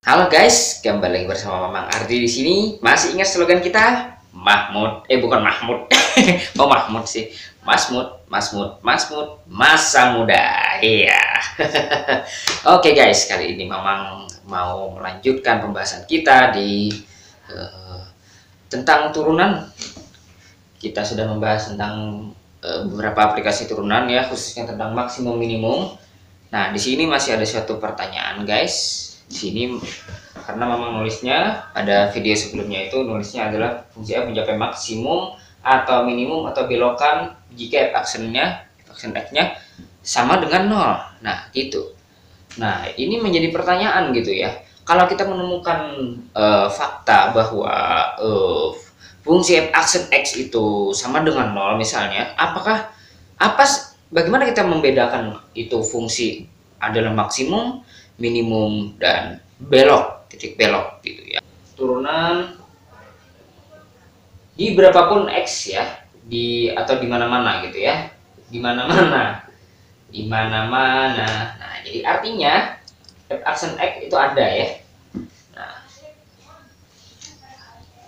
Halo guys, kembali lagi bersama Mamang Ardi di sini. Masih ingat slogan kita? Mahmud, bukan Mahmud. Oh Mahmud sih. Masmud, masa muda. Iya. Oke guys, kali ini Mamang mau melanjutkan pembahasan kita di eh, tentang turunan. Kita sudah membahas tentang beberapa aplikasi turunan ya, khususnya tentang maksimum minimum. Nah, di sini masih ada suatu pertanyaan guys. Di sini karena memang nulisnya pada video sebelumnya itu nulisnya adalah fungsi f mencapai maksimum atau minimum atau belokan jika action x-nya sama dengan 0. Nah, gitu. Nah, ini menjadi pertanyaan gitu ya. Kalau kita menemukan fakta bahwa fungsi f action x itu sama dengan 0 misalnya, bagaimana kita membedakan itu fungsi adalah maksimum, minimum, dan titik belok gitu ya. Turunan di berapapun x ya, atau di mana-mana gitu ya. Di mana-mana. Nah, jadi artinya f action x itu ada ya. Nah,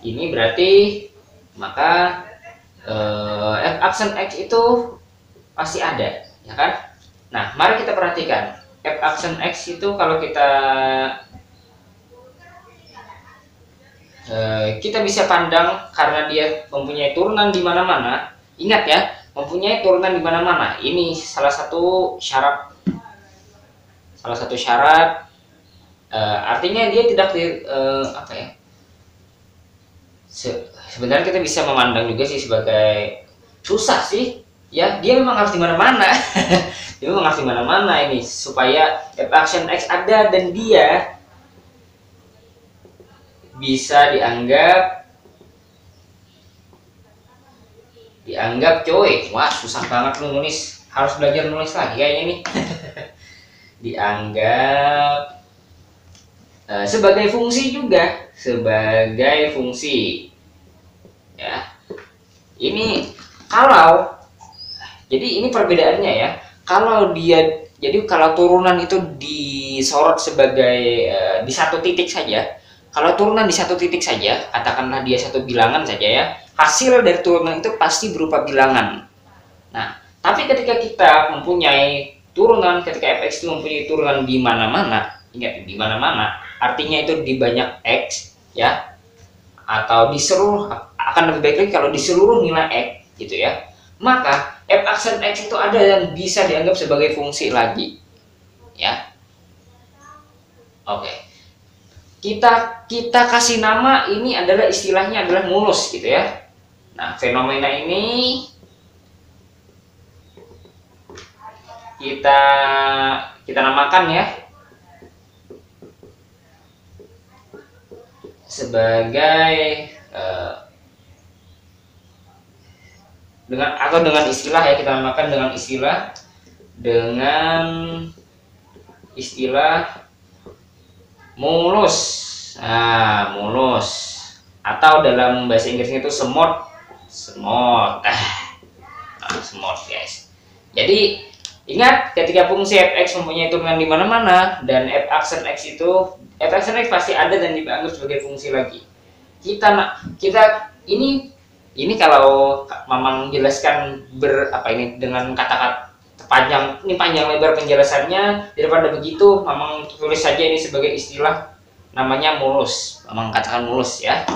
ini berarti maka f action x itu pasti ada, ya kan? Nah, mari kita perhatikan f action x itu kalau kita bisa pandang karena dia mempunyai turunan di mana-mana. Ingat ya, mempunyai turunan di mana-mana. Ini salah satu syarat. Artinya dia tidak sebenarnya kita bisa memandang juga sih sebagai susah sih. Ya, dia memang harus di mana-mana. Dia memang harus di mana-mana ini supaya f action x ada dan dia bisa dianggap coy. Wah, susah banget lu nulis. Harus belajar nulis lagi kayaknya nih. Dianggap sebagai fungsi juga, sebagai fungsi. Ya. Ini jadi ini perbedaannya ya. Kalau turunan itu disorot sebagai di satu titik saja. Kalau turunan di satu titik saja, katakanlah dia satu bilangan saja ya, hasil dari turunan itu pasti berupa bilangan. Nah, tapi ketika kita mempunyai turunan, ketika fx itu mempunyai turunan di mana-mana, ingat di mana-mana, artinya itu di banyak x ya, atau di seluruh, akan lebih baik lagi kalau di seluruh nilai x gitu ya, maka f action x itu ada yang bisa dianggap sebagai fungsi lagi ya. Oke, kita kasih nama ini adalah istilahnya adalah mulus gitu ya. Nah, fenomena ini kita namakan ya sebagai dengan istilah ya, kita namakan dengan istilah mulus. Nah, mulus atau dalam bahasa Inggrisnya itu semut guys. Jadi ingat, ketika fungsi fx mempunyai turunan di mana-mana dan f action x pasti ada dan dianggap sebagai fungsi lagi. Ini kalau Mamang jelaskan dengan kata-kata panjang, ini panjang lebar penjelasannya. Daripada begitu, Mamang tulis saja ini sebagai istilah namanya mulus. Mamang katakan mulus ya.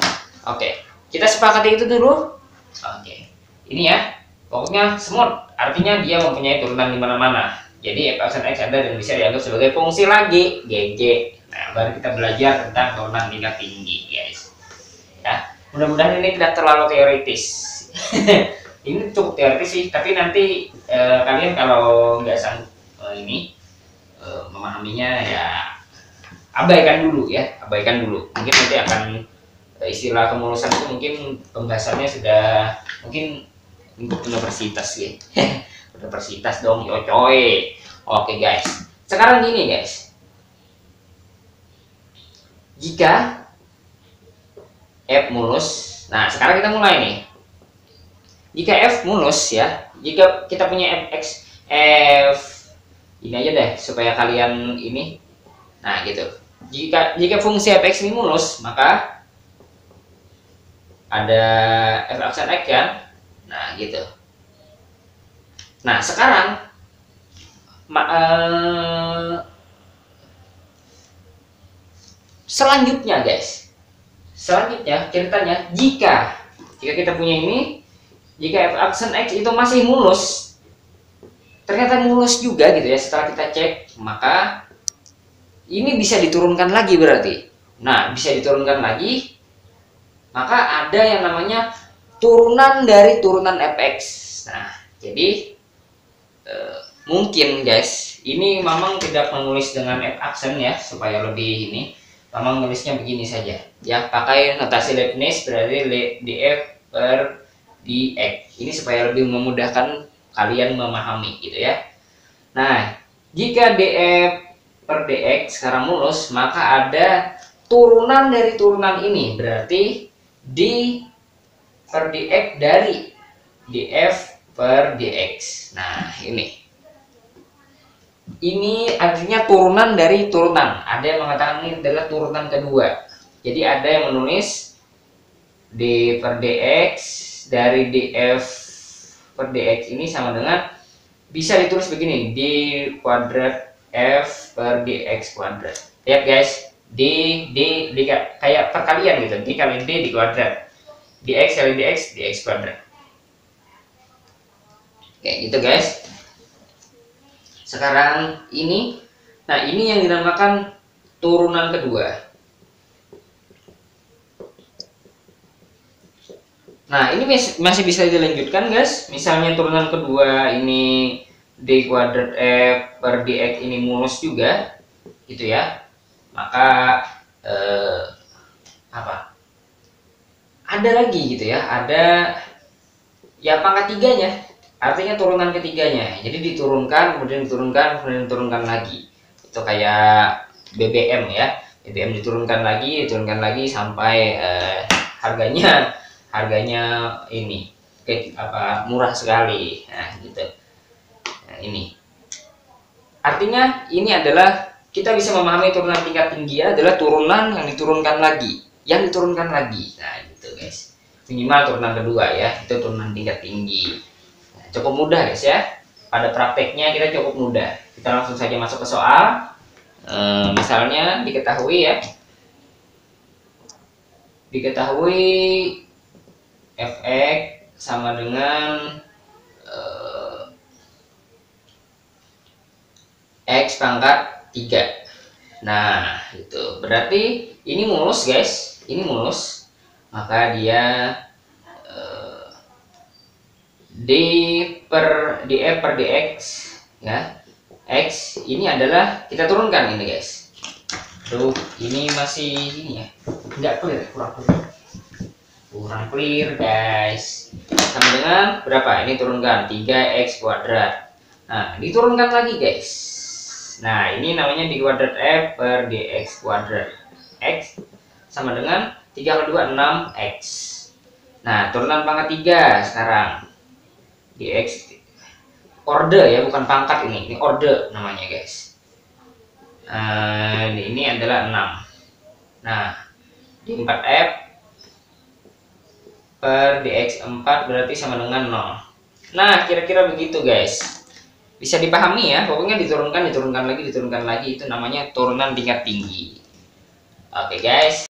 Oke, kita sepakati itu dulu. Oke, ini ya, pokoknya semut artinya dia mempunyai turunan di mana-mana. Jadi f action x ada dan bisa dianggap sebagai fungsi lagi, GG. Nah, baru kita belajar tentang turunan tingkat tinggi, guys. Ya, mudah-mudahan ini tidak terlalu teoritis. Ini cukup teoritis sih, tapi nanti kalian kalau nggak sanggup memahaminya ya abaikan dulu. Mungkin nanti akan istilah kemulusan itu mungkin pembahasannya sudah mungkin untuk universitas ya. Universitas dong, yo coy. Oke guys, sekarang gini guys, jika f mulus, nah sekarang kita mulai nih. Jika f mulus ya, jika kita punya f ini aja deh supaya kalian ini, nah gitu. jika fungsi fx ini mulus, maka ada f aksen x kan. Nah, gitu. Nah, sekarang selanjutnya guys, ceritanya jika kita punya ini, jika f aksen x itu masih mulus, ternyata mulus juga gitu ya, setelah kita cek, maka ini bisa diturunkan lagi berarti. Nah, bisa diturunkan lagi, maka ada yang namanya turunan dari turunan fx. Nah, jadi mungkin guys, ini Mamang tidak menulis dengan f aksen ya, supaya lebih ini. Mamang nulisnya begini saja ya, pakai notasi Leibniz, berarti df per dx. Ini supaya lebih memudahkan kalian memahami gitu ya. Nah, jika df per dx sekarang mulus, maka ada turunan dari turunan ini, berarti d per dx dari df per dx. Nah, ini artinya turunan dari turunan. Ada yang mengatakan ini adalah turunan kedua. Jadi ada yang menulis d per dx dari df per dx ini sama dengan, bisa ditulis begini, d kuadrat f per dx kuadrat. Lihat guys, d kayak perkalian gitu, d kali d di kuadrat, dx kali dx kuadrat. Kayak gitu guys. Sekarang ini, nah ini yang dinamakan turunan kedua. Nah, ini masih bisa dilanjutkan guys. Misalnya turunan kedua ini d kuadrat f per dx ini mulus juga gitu ya, maka ada lagi gitu ya, ada ya pangkat tiganya, artinya turunan ketiganya. Jadi diturunkan, kemudian diturunkan, kemudian diturunkan lagi. Itu kayak BBM ya, BBM diturunkan lagi sampai harganya ini murah sekali. Nah, gitu. Nah, ini artinya ini adalah, kita bisa memahami turunan tingkat tinggi adalah turunan yang diturunkan lagi, nah gitu guys. Minimal turunan kedua ya, itu turunan tingkat tinggi. Nah, cukup mudah guys ya, pada prakteknya kita cukup mudah. Kita langsung saja masuk ke soal. Misalnya diketahui fx sama dengan x pangkat 3. Nah, itu berarti ini mulus guys, ini mulus, maka dia df per dx ya, x ini adalah kita turunkan ini guys. Tuh, ini masih ini ya, nggak clear, kurang clear guys. Sama dengan berapa? Ini turunkan 3x kuadrat. Nah, diturunkan lagi guys. Nah, ini namanya d kuadrat f per dx kuadrat. X sama dengan 3 kali 2 6x. Nah, turunan pangkat 3 sekarang. Dx orde ya, bukan pangkat ini orde namanya guys. Ini adalah 6. Nah, d 4f per dx 4 berarti sama dengan 0. Nah, kira-kira begitu guys. Bisa dipahami ya, pokoknya diturunkan lagi, itu namanya turunan tingkat tinggi. Oke guys.